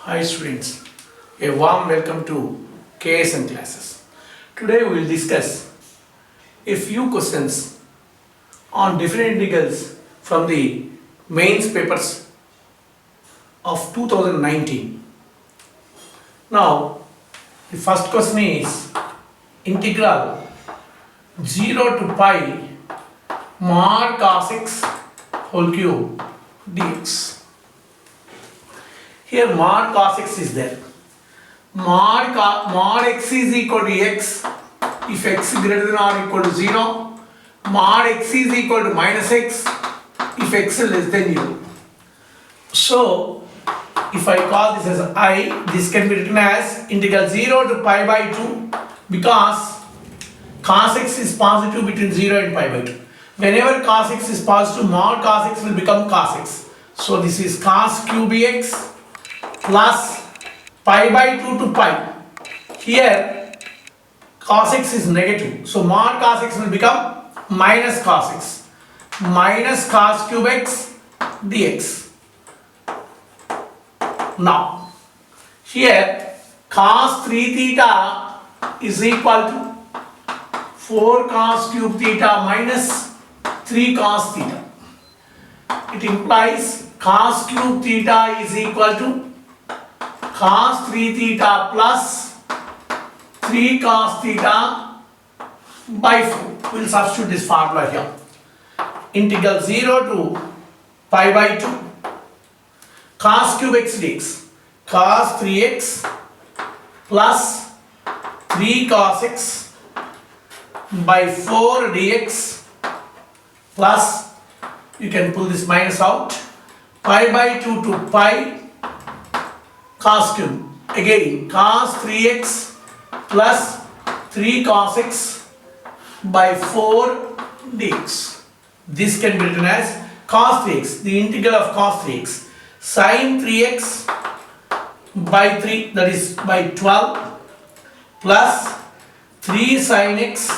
Hi students, a warm welcome to KSM classes. Today we will discuss a few questions on different integrals from the mains papers of 2019. Now, the first question is integral 0 to pi mod cos x whole cube dx. Here mod cos x is there. Mod x is equal to x if x greater than or equal to 0. Mod x is equal to minus x if x is less than 0. So, if I call this as I, this can be written as integral 0 to pi by 2 because cos x is positive between 0 and pi by 2. Whenever cos x is positive, mod cos x will become cos x. So, this is cos cube x plus pi by 2 to pi. Here cos x is negative. So mod cos x will become minus cos x. Minus cos cube x dx. Now here cos 3 theta is equal to 4 cos cube theta minus 3 cos theta. It implies cos cube theta is equal to cos 3 theta plus 3 cos theta by 4. We will substitute this formula here. Integral 0 to pi by 2 cos cube x dx. Cos 3x plus 3 cos x by 4 dx plus, you can pull this minus out, pi by 2 to pi cos cube. Again cos 3x plus 3 cos x by 4 dx. This can be written as cos 3x, the integral of cos 3x, sin 3x by 3, that is by 12, plus 3 sin x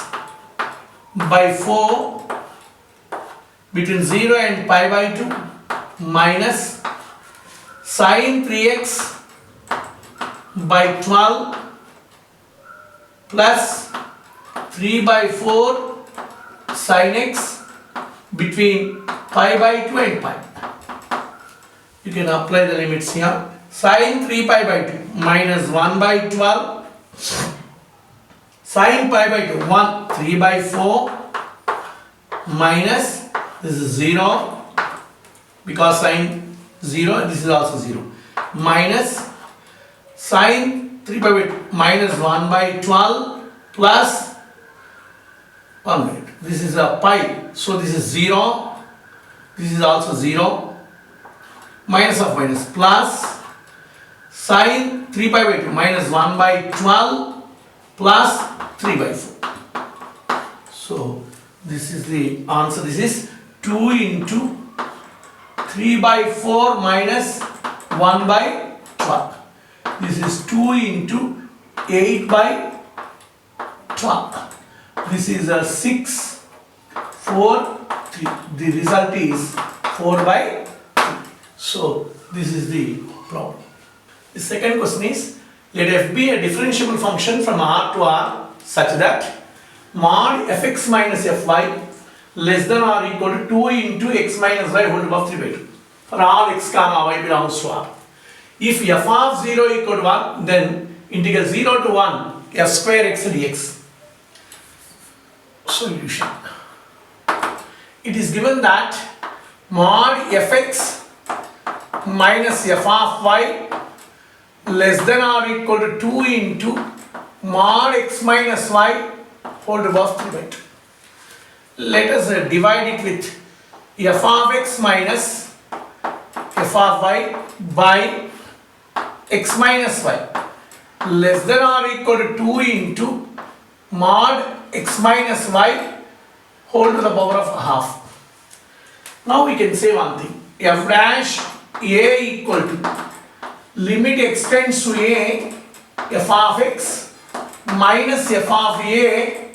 by 4 between 0 and pi by 2 minus sin 3x by 12 plus 3 by 4 sin x between pi by 2 and pi. You can apply the limits here. Sin 3 pi by 2 minus 1 by 12 sin pi by 2 1 3 by 4 minus, this is 0 because sin 0, this is also 0, minus sin 3 pi by 2 minus 1 by 12 plus 1 by 2. This is a pi, so this is 0, this is also 0, minus of minus, plus sin 3 pi by 2 minus 1 by 12 plus 3 by 4. So this is the answer. This is 2 into 3 by 4 minus 1 by 12. This is 2 into 8 by 12. This is a 6, 4, 3. The result is 4 by 3. So this is the problem. The second question is, let f be a differentiable function from R to R such that mod fx minus fy less than or equal to 2 into x minus y whole above 3 by 2 for all x comma y belongs to R. If f of 0 equal to 1, then integral 0 to 1 f square x dx. Solution. It is given that mod fx minus f of y less than or equal to 2 into mod x minus y whole above 3 by 2. Let us divide it with f of x minus f of y by x minus y less than or equal to 2 into mod x minus y whole to the power of half. Now we can say one thing, f dash a equal to limit x tends to a f of x minus f of a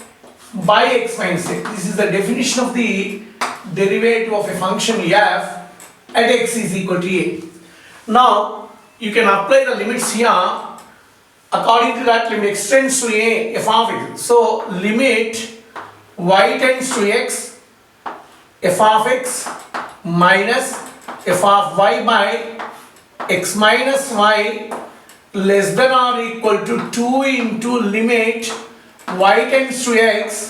by x minus a. This is the definition of the derivative of a function f at x is equal to a. Now you can apply the limits here. According to that, limit x tends to a f of x. So limit y tends to x, f of x minus f of y by x minus y less than or equal to 2 into limit y tends to x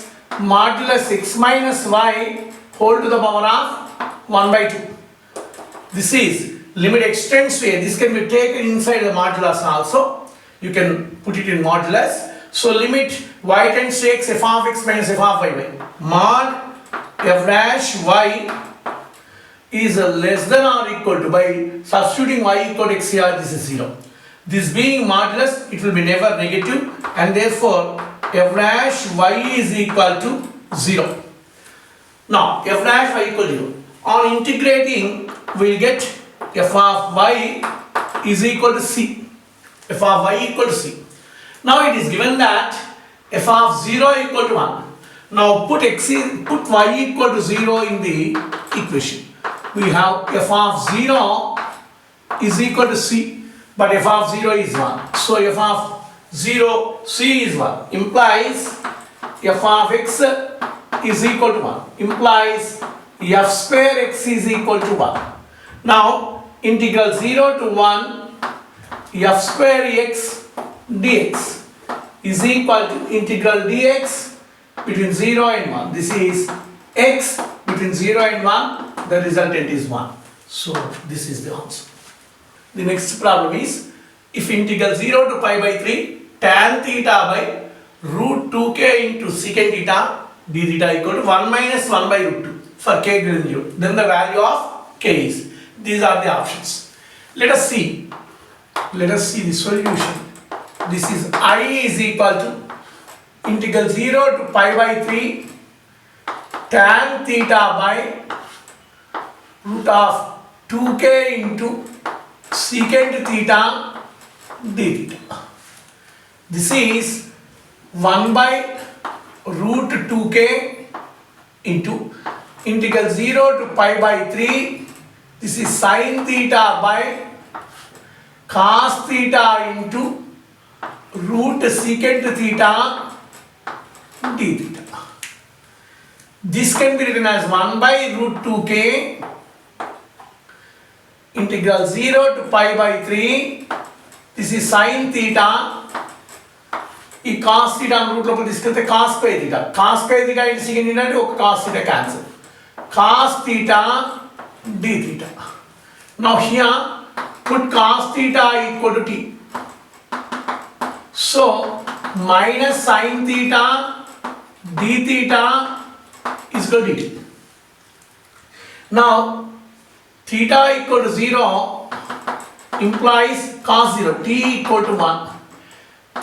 modulus x minus y whole to the power of 1 by 2. This is limit x tends to a. This can be taken inside the modulus also. You can put it in modulus. So limit y tends to x, f of x minus f of y by mod f dash y is less than or equal to, by substituting y equal to x here, this is 0. This being modulus, it will be never negative, and therefore f dash y is equal to 0. Now f dash y equal to 0. On integrating, we will get f of y is equal to c. F of y equal to c. Now it is given that f of 0 equal to 1. Now put y equal to 0 in the equation. We have f of 0 is equal to c, but f of 0 is 1. So f of 0, c is 1. Implies f of x is equal to 1. Implies f square x is equal to 1. Now integral 0 to 1 f square x dx is equal to integral dx between 0 and 1. This is x between 0 and 1. The resultant is 1. So this is the answer. The next problem is, if integral 0 to pi by 3 tan theta by root 2k into secant theta d theta equal to 1 minus 1 by root 2 for k greater than 0. Then the value of k is. These are the options. Let us see the solution. This is I is equal to integral 0 to pi by 3 tan theta by root of 2k into secant theta d theta. This is 1 by root 2k into integral 0 to pi by 3. This is sin theta by cos theta into root secant theta d theta. This can be written as 1 by root 2k integral 0 to pi by 3. This is sin theta. ఈ cos theta root లోపల తీసుకెళ్తే cos square theta. Cos square theta into secant theta అంటే ఒక cos theta cancel. Cos theta d theta. Now here put cos theta equal to t. So minus sin theta d theta is equal to dt. Now theta equal to 0 implies cos 0, t equal to 1.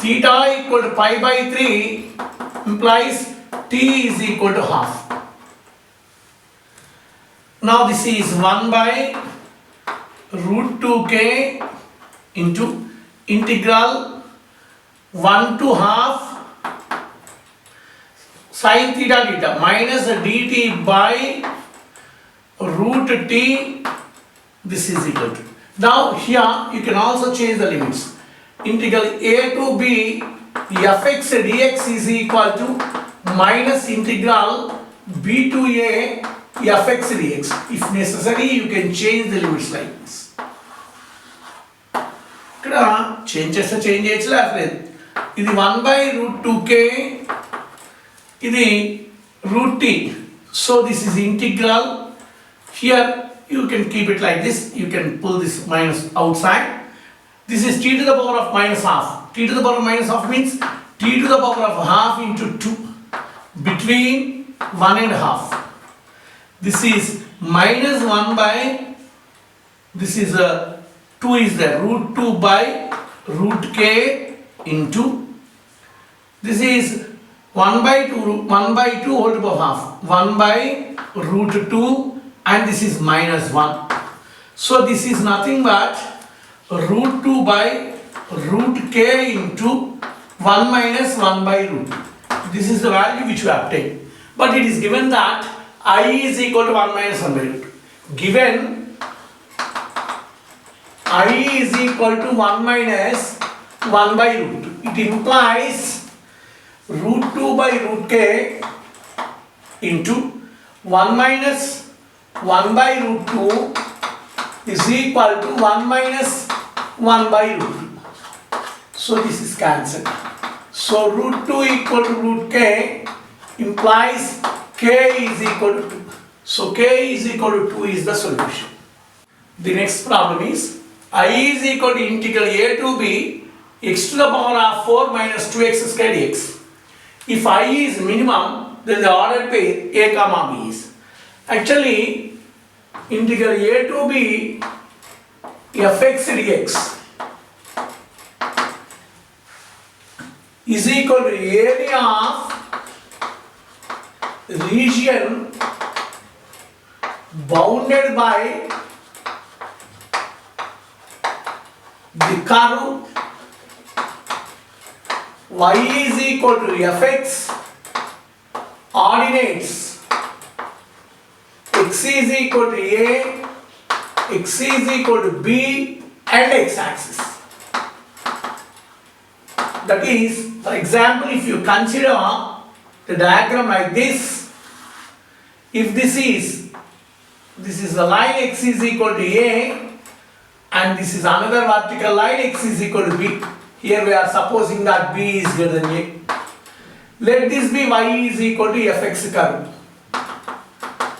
Theta equal to pi by 3 implies t is equal to half. Now this is 1 by root 2k into integral 1 to half sin theta theta minus dt by root t. This is equal to. Now here you can also change the limits. Integral a to b fx dx is equal to minus integral b to a fx dx. If necessary, you can change the limits like this. ఇక్కడ change చేస్తే change చేయొచ్చు, లేకపోలేదు. ఇది 1 by root 2k, ఇది root t. So this is integral. Here you can keep it like this. You can pull this minus outside. This is t to the power of minus half. T to the power of minus half means t to the power of half into 2 between 1 and half. This is minus 1 by, this is 2 is there, root 2 by root k into, this is 1 by 2 whole to the power of half, 1 by root 2, and this is minus 1. So this is nothing but root 2 by root k into 1 minus 1 by root 2. This is the value which we obtained. But it is given that I is equal to 1 minus 1 by root 2. Given I is equal to 1 minus 1 by root 2. It implies root 2 by root k into 1 minus 1 by root 2 is equal to 1 minus 1 by root 2. So this is cancelled. So root 2 equal to root k implies k is equal to 2. So k is equal to 2 is the solution. The next problem is I is equal to integral a to b x to the power of 4 minus 2x squared dx. If I is minimum, then the ordered pair a comma b is. Actually, integral a to b fx dx is equal to area of region bounded by the curve y is equal to fx ordinates x is equal to a, x is equal to b and x axis. That is, for example, if you consider the diagram like this, if this is the line x is equal to a and this is another vertical line x is equal to b. Here we are supposing that b is greater than a. Let this be y is equal to fx curve.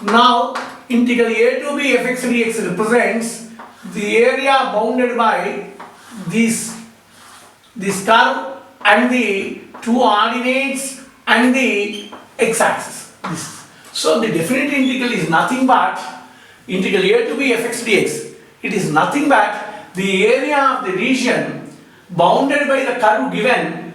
Now integral a to b fx dx represents the area bounded by this curve and the two ordinates and the x-axis. So the definite integral is nothing but integral a to b fx dx. It is nothing but the area of the region bounded by the curve given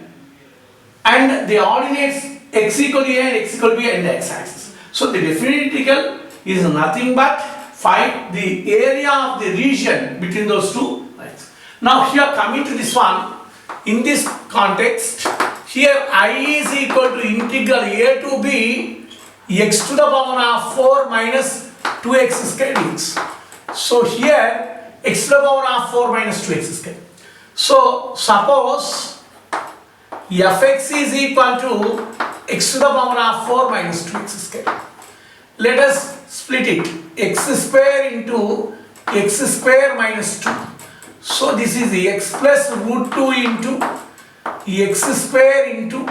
and the ordinates x equal to a and x equal to b and the x-axis. So the definite integral is nothing but find the area of the region between those two lines. Now here coming to this one, in this context, here I is equal to integral a to b x to the power of 4 minus 2x squared dx. So here x to the power of 4 minus 2x squared. So suppose fx is equal to x to the power of 4 minus 2x squared. Let us split it, x square into x square minus 2. So this is x plus root 2 into x square into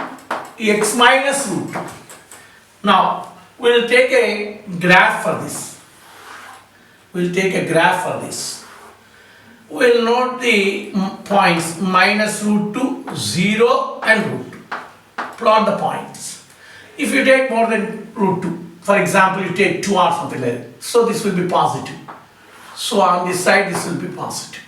x minus root 2. Now we will take a graph for this. We will take a graph for this. We will note the points minus root 2, 0 and root 2. Plot the points. If you take more than root 2, for example, you take 2 or something like that, so this will be positive. So on this side this will be positive.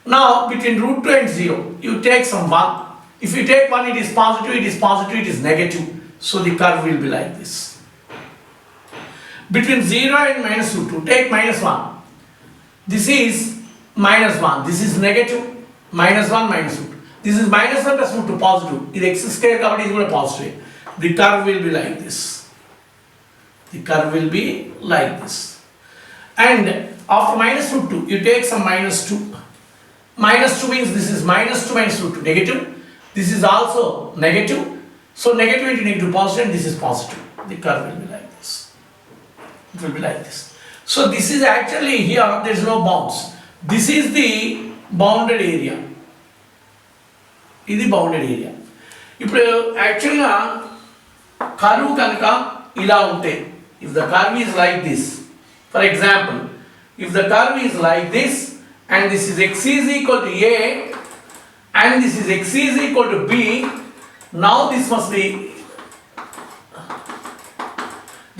Now between root 2 and 0, you take some 1. If you take 1, it is positive, it is positive, it is negative. So the curve will be like this. Between 0 and minus root 2, take minus 1. This is minus 1, this is negative, minus 1 minus root 2. This is minus 1 plus root 2 positive. This x square covered is equal to positive. The curve will be like this. The curve will be like this. And after minus root 2, you take some minus 2. Minus 2 means this is minus 2 minus root 2, negative. This is also negative. So negative into negative positive and this is positive. The curve will be like this. It will be like this. So this is actually here, there is no bounds. This is the bounded area. This is bounded area. ఇప్పుడు యాక్చువల్గా curve కనుక ఇలా ఉంటే, if the curve is like this, for example, if the curve is like this and this is x is equal to a and this is x is equal to b, now this must be,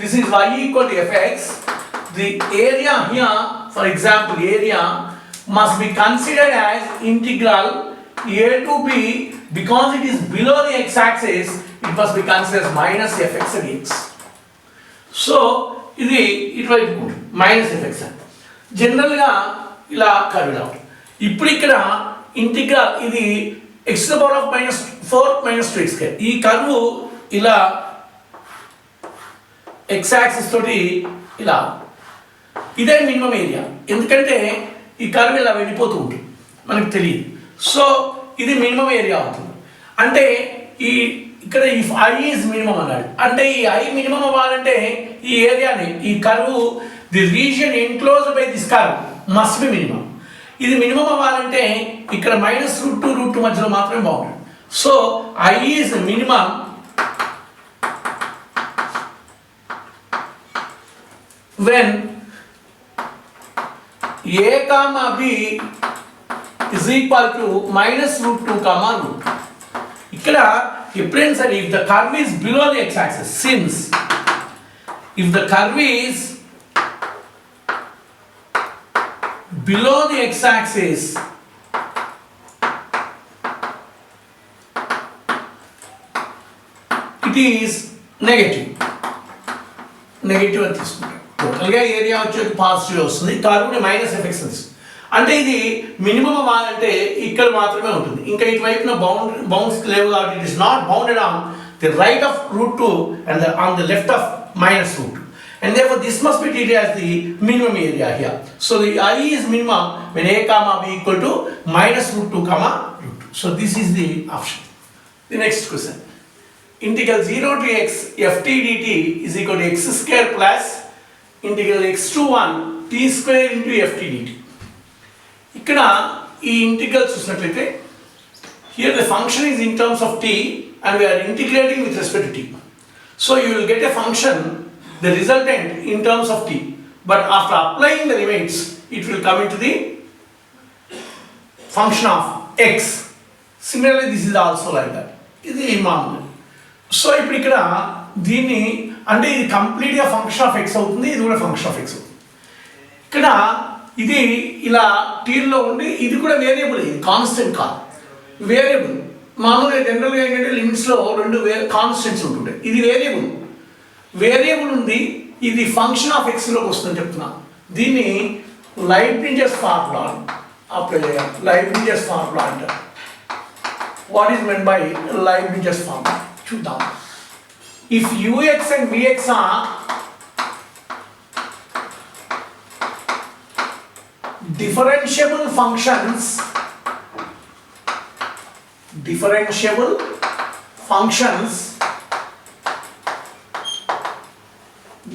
this is y equal to fx. The area here, for example, area must be considered as integral a to b, because it is below the x-axis, it must be considered as minus fx dx. So ఇది ఇటువైపు minus effects అంట. జనరల్గా ఇలా curve out. ఇప్పుడు ఇక్కడ integral ఇది x to the power of minus 4 minus 2x square. ఈ curve ఇలా x యాక్సిస్ తోటి ఇలా, ఇదే మినిమం ఏరియా. ఎందుకంటే ఈ కర్వ్ ఇలా వెళ్ళిపోతూ ఉంటుంది, మనకు తెలియదు. సో ఇది మినిమం ఏరియా అవుతుంది. అంటే ఇక్కడ ఇఫ్ ఐ ఈజ్ మినిమం అన్నాడు, అంటే ఈ ఐ మినిమం అవ్వాలంటే ఈ ఏరియాని, ఈ curve, the region enclosed by this curve must be minimum. ఇది మినిమం అవ్వాలంటే ఇక్కడ -√2 √2 మధ్యలో మాత్రమే బాగుంటుంది. So I is minimum when a comma b is equal to -√2 comma √2. ఇక్కడ ఎప్పుడైనా సరే if the curve is below the x-axis, since if the curve is below the x-axis, it is negative అని తీసుకుంటాం. టోటల్గా ఏరియా వచ్చేది positive వస్తుంది, కర్వ్ని -fx వస్తుంది. అంటే ఇది మినిమం అవ్వాలంటే ఇక్కడ మాత్రమే ఉంటుంది, ఇంకా ఇటువైపున బౌండ్స్ లేవు కాబట్టి it is not bounded on the right of √2 and on the left of -√2, and therefore this must be treated as the minimum area here. So the I is minimum when a comma b equal to -√2 comma √2. So this is the option. The next question, integral 0 to x ft dt is equal to x square plus integral x to 1 t square into ft dt. ఇక్కడ ఈ integral చూసినట్లయితే here the function is in terms of t and we are integrating with respect to t. So you will get a function, the resultant, in terms of t, but after applying the limits it will come into the function of x. Similarly this is also like that. ఇది మామూలు. So ఇప్పుడు ఇక్కడ దీన్ని అంటే ఇది కంప్లీట్గా function of X అవుతుంది, ఇది కూడా ఫంక్షన్ ఆఫ్ ఎక్స్ అవుతుంది. ఇక్కడ ఇది ఇలా టీల్లో ఉండి ఇది కూడా వేరియబుల్, ఇది కాన్స్టెంట్ కాదు, వేరియబుల్. మామూలుగా జనరల్గా ఏంటంటే లిమిట్స్లో రెండు కాన్స్టెంట్స్ ఉంటుంటాయి, ఇది వేరియబుల్ ఉంది, ఇది ఫంక్షన్ ఆఫ్ ఎక్స్లోకి వస్తుందని చెప్తున్నాను. దీన్ని లైబ్నిచెస్ ఫార్ములా అప్లై చేయాలి. లైబ్నిచెస్ ఫార్ములా అంటారు. What is meant by Leibniz's formula చూద్దాం. If ux and vx are differentiable functions,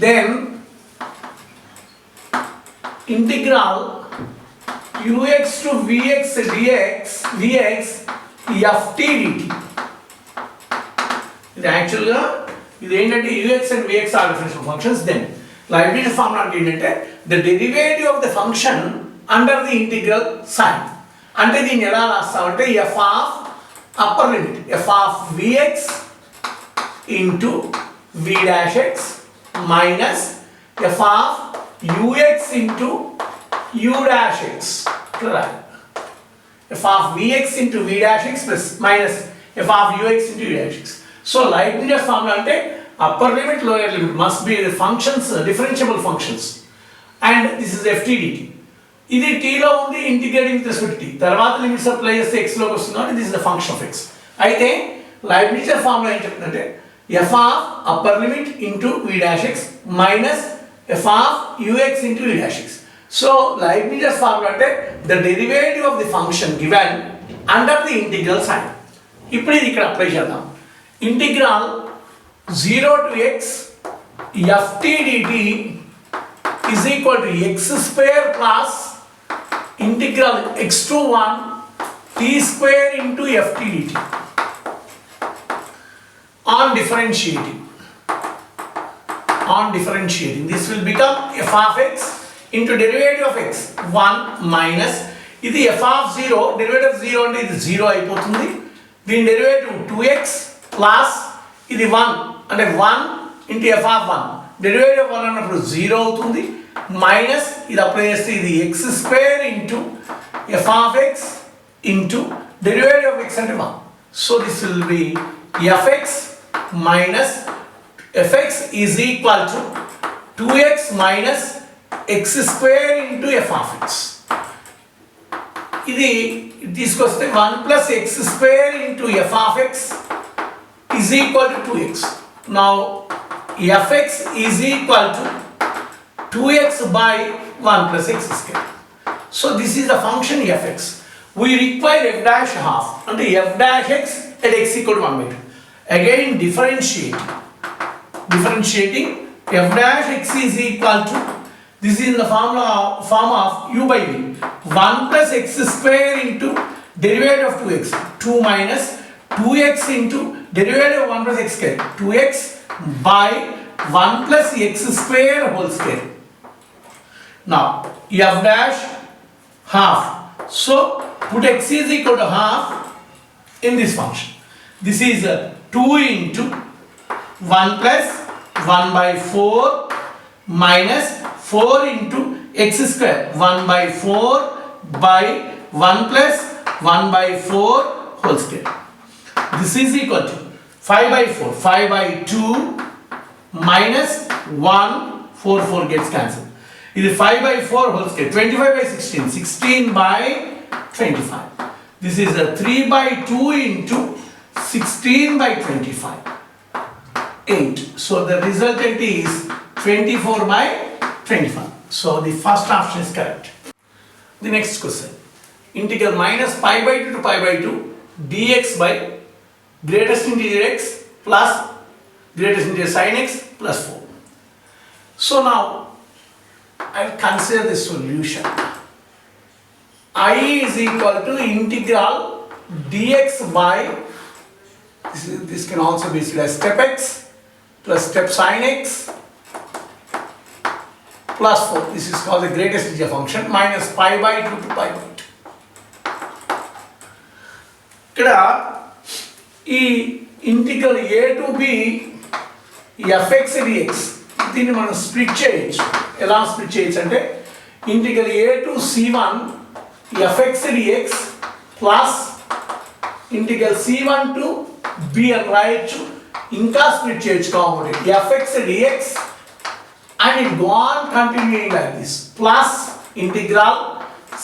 then integral ux to vx dx ft dt. ఇది యాక్చువల్గా ఇది ఏంటంటే ux and vx are differentiable functions. Then Leibniz formula అంటే ఏంటంటే the derivative of the function under the integral sign. అంటే దీన్ని ఎలా రాస్తామంటే f of upper limit f of vx into v dash x minus f of ux into u dash x. Right. f of vx into v dash x plus minus f of ux into u dash x. So Leibniz formula అంటే upper limit lower limit must be the functions, differentiable functions, and this is ft dt. ఇది టీలో ఉంది, integrating with respect t, తర్వాత limits apply చేస్తే ఎక్స్లోకి వస్తుంది కాబట్టి this is the function of x. అయితే లైబ్నిజ్ ఫార్ములా ఏం చెప్తుందంటే f of upper limit into v dash x minus f of u x into v dash x. So Leibniz formula అంటే the derivative of the function given under the integral sign. ఇప్పుడు ఇది ఇక్కడ apply చేద్దాం. Integral 0 to x ft dt is equal to x square plus integral x to 1 t square into ft dt. On differentiating this will become f of x into derivative of x 1 minus ఇది f of 0, derivative of 0 అంటే ఇది 0 అయిపోతుంది, దీని derivative 2x plus ఇది 1 అంటే 1 into f of 1, derivative 1 అన్నప్పుడు 0 అవుతుంది, minus ఇది అప్లై చేస్తే ఇది x square into f of x into derivative of x అంటే 1. So this will be fx minus fx is equal to 2x minus x square into f of x. ఇది తీసుకొస్తే 1 plus x square into f of x is equal to 2x. Now fx is equal to 2x by 1 plus x square. So this is the function fx. We require f dash half and f dash x at x equal to 1 by 2. Again differentiating f dash x is equal to, this is in the form of u by v, 1 plus x square into derivative of 2x, 2 minus 2x into derivative of 1 plus x square, 2x by 1 plus x square whole square. Now f dash half, so put x is equal to half in this function. This is 2 into 1 plus 1 by 4 minus 4 into x square, 1 by 4 by 1 plus 1 by 4 whole square. This is equal to 5 by 4, 5 by 2 minus 1, 4 gets cancelled. It is 5 by 4 whole square, 25 by 16, 16 by 25. This is a 3 by 2 into 16 by 25, 8. So the resultant is 24 by 25. So the first option is correct. The next question. Integral minus pi by 2 to pi by 2 dx by greatest integer x plus greatest integer sin x plus 4. So now I will consider the solution. I is equal to integral dx by, this can also be said as step x plus step sin x plus 4. This is called the greatest integer function, minus pi by 2 to pi by 2. ఇక్కడ ఈ integral a to b fx dx, దీన్ని మనం split చేయొచ్చు. ఎలా split చేయొచ్చు అంటే integral a to c1 fx dx plus integral c1 to b అని రాయొచ్చు. ఇంకా స్ప్లిట్ చేయొచ్చు కాబట్టి fx dx and it go on continuing like this, plus integral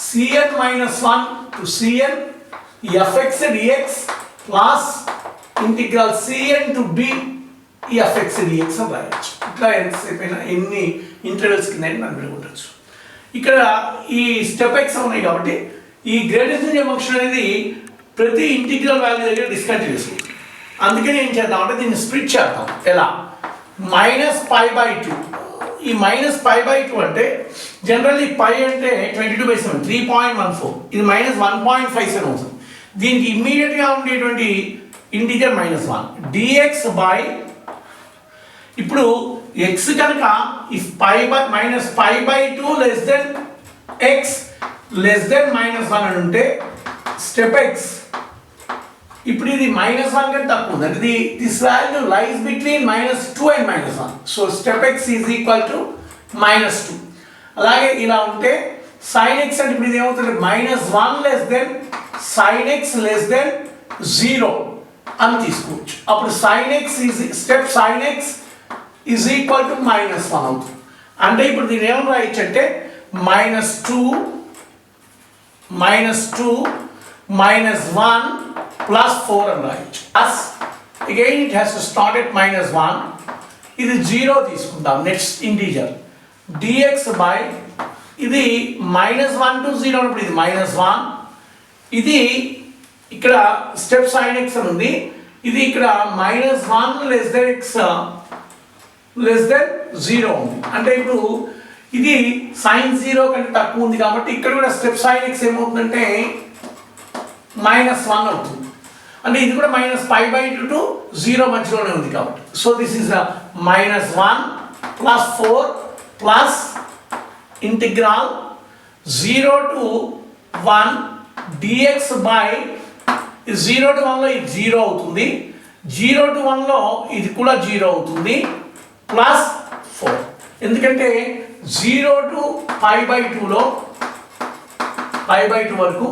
cn minus 1 to cn fx dx plus integral cn to b fx dx అని రాయొచ్చు. ఇట్లా ఎంతసేపు అయినా ఎన్ని ఇంటర్వెల్స్ కింద మనం విడగొట్టచ్చు. ఇక్కడ ఈ స్టెప్ ఎక్స్ ఉన్నాయి కాబట్టి ఈ గ్రేటెస్ట్ ఇంటిజర్ ఫంక్షన్ అనేది ప్రతి ఇంటిగ్రల్ వాల్యూ దగ్గర డిస్కంటిన్యూస్. అందుకని ఏం చేద్దాం అంటే దీన్ని స్ప్లిట్ చేద్దాం. ఎలా? Minus pi by 2. ఈ మైనస్ పై బై 2 అంటే జనరల్లీ పై అంటే 22/7, 3.14. ఇది మైనస్ 1.57 అవుతుంది. దీనికి ఇమ్మీడియట్గా ఉండేటువంటి ఇంటిజర్ -1 dx బై, ఇప్పుడు x కనుక if pi by minus pi by 2 less than x less than -1 అని ఉంటే స్టెప్ x, ఇప్పుడు ఇది -1 కంటే తక్కువ ఉంది అంటే this value lies between -2 and -1. So step x is equal to -2. అలాగే ఇలా ఉంటే sin x అంటే ఇప్పుడు ఇది ఏమవుతుంది, -1 less than sin x less then 0 అని తీసుకోవచ్చు. అప్పుడు sin x is step sin x is equal to -1 అవుతుంది. అంటే ఇప్పుడు దీన్ని ఏమని రాయొచ్చు అంటే -2 -1 plus 4 అని రాయొచ్చు. Plus again it has to start at -1. ఇది 0 తీసుకుందాం నెక్స్ట్ ఇంటీజర్ dx బై, ఇది -1 to 0 అన్నప్పుడు ఇది -1, ఇది ఇక్కడ స్టెప్ sin x అని ఉంది, ఇది ఇక్కడ -1 less than x less then 0 ఉంది. అంటే ఇప్పుడు ఇది sin 0 కంటే తక్కువ ఉంది కాబట్టి ఇక్కడ కూడా స్టెప్ sin x ఏమవుతుందంటే -1 అవుతుంది. అంటే ఇది కూడా -π/2 to 0 మధ్యలోనే ఉంది కాబట్టి. So this is -1 plus 4 plus integral 0 to 1 dx by 0 to 1 లో ఇది 0 అవుతుంది, 0 to 1 లో ఇది కూడా 0 అవుతుంది, ప్లస్ 4. ఎందుకంటే 0 to π/2 లో π/2 వరకు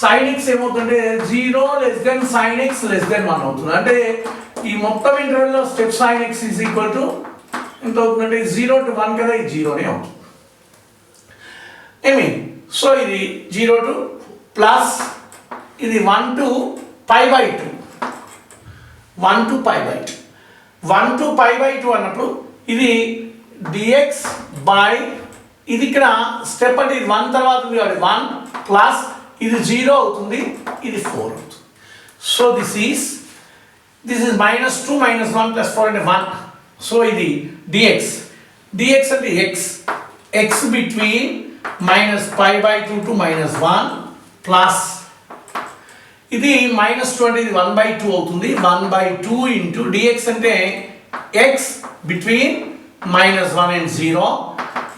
sin x ఏమవుతుందంటే 0 less than sin x less than 1 అవుతుంది. అంటే ఈ మొత్తం ఇంటర్వెల్లో step sin x is equal to ఎంత అవుతుందంటే 0 to 1 కదా, ఇది 0నే అవుతుంది. సో ఇది 0 to ప్లస్ ఇది 1 to π/2, 1 to π/2, 1 to π/2 అన్నప్పుడు ఇది dx బై ఇది ఇక్కడ స్టెప్ అంటే ఇది 1 తర్వాత ఉంది కాబట్టి 1 ప్లస్ ఇది 0 అవుతుంది, ఇది 4 అవుతుంది. సో దిస్ ఈస్ -2 -1 plus 4 అంటే 1. సో ఇది dx అంటే x between -π/2 to -1 ప్లస్ ఇది -2 అంటే ఇది 1/2 అవుతుంది, 1/2 ఇంటూ dx అంటే x between -1 and 0,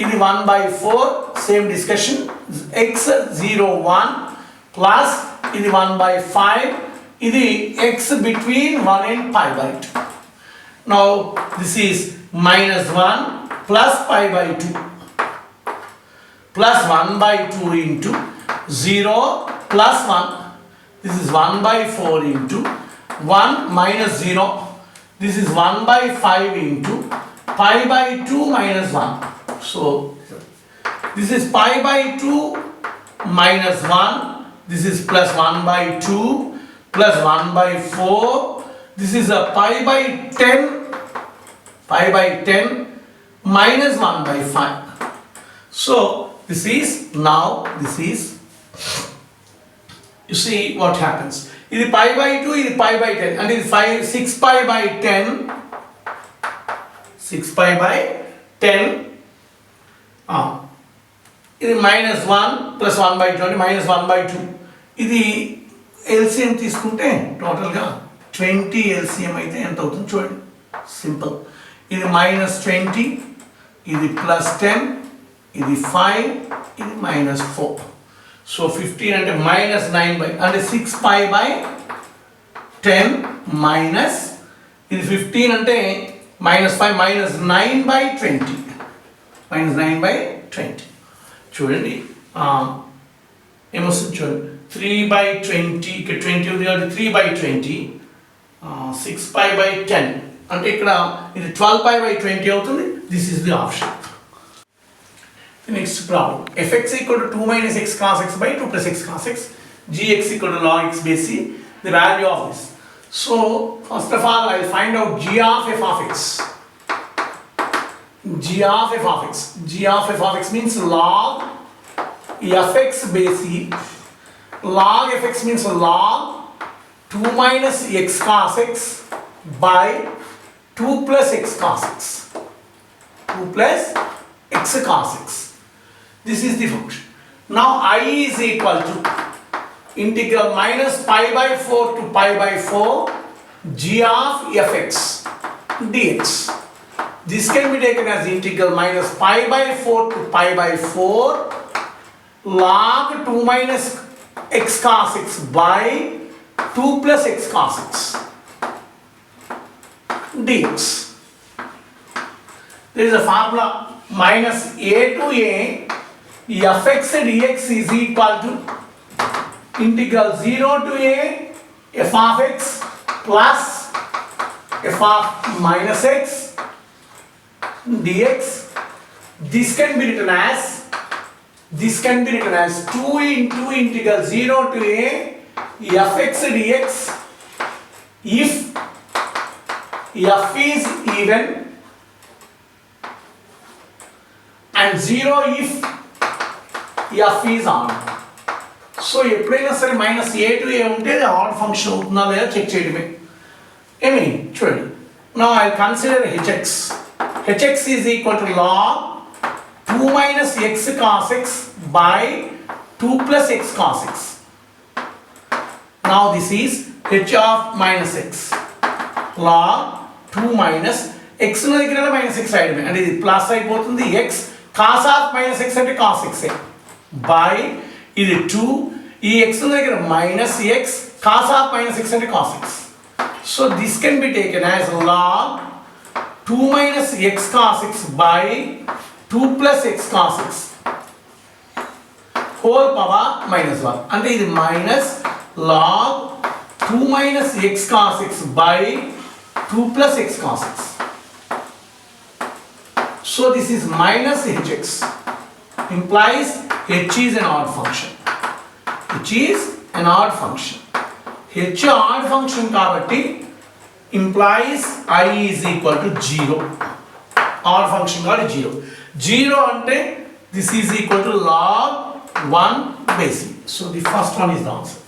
ఇది 1/4, సేమ్ డిస్కషన్, x 0 1 ప్లస్ ఇది 1/5, ఇది x between 1 and π/2. Now this is -1 plus π/2 plus 1/2 into 0 plus 1. This is 1/4 into 1 minus 0. This is 1/5 into π/2 minus 1. So this is π/2 minus 1. This is plus 1/2 plus 1/4. This is a π/10 minus 1/5. So this is you see what happens. ఇది π/2, ఇది π/10 అంటే ఇది 6π/10 ఇది -1 plus 1/2 అంటే -1/2. ఇది LCM తీసుకుంటే టోటల్గా 20 LCM అయితే ఎంత అవుతుంది చూడండి, సింపుల్. ఇది -20, ఇది +10, ఇది 5, ఇది -4. సో 15 అంటే -9 అంటే 6π/10 మైనస్ ఇది 15 అంటే -5 -9/20 -9/20. చూడండి ఏమొస్తుంది చూడండి, 3/20 ఇక్కడ 20 ఉంది కాబట్టి 3/20, 6π/10 అంటే ఇక్కడ ఇది 12π/20 అవుతుంది. This is the option. Next problem. fx equal to 2 minus x cos x by 2 plus x cos x, gx equal to log x base c, the value of this. So first of all I will find out g of f of x. G of f of x means log fx base c. Log fx means log 2 minus x cos x by 2 plus x cos x. 2 plus x cos x. This is the function. Now I is equal to integral -π/4 to π/4 g of fx dx. This can be taken as integral -π/4 to π/4 log 2 minus x cos x by 2 plus x cos x dx. There is a formula minus a to a fx dx is equal to integral 0 to a f of x plus f of minus x dx. This can be written as 2 into integral 0 to a fx dx if f is even and 0 if f is odd. So ఎప్పుడైనా సరే -a to a ఉంటే అది add function అవుతుందా లేదా check చేయడమే. ఏమి చూడండి, now I consider hx is equal to log 2 minus x cos x by 2 plus x cos x. Now this is h of minus x log 2 minus x ఉన్న దగ్గర -x రాయడమే అంటే ఇది ప్లస్ అయిపోతుంది, x cos of minus x అంటే cos x by ఇది 2, ఈ x ఉన్న దగ్గర -x cos of minus x అంటే cos x. So this can be taken as log 2 minus x cos x by 2 plus x cos x whole power -1 అంటే ఇది minus log 2 minus x cos x by 2 plus x cos x. So this is minus hx implies h is an odd function. H is an odd function. H odd function కాబట్టి implies I is equal to 0. Odd function కాబట్టి 0. 0 అంటే This is equal to log 1 base e. So the first one is the answer.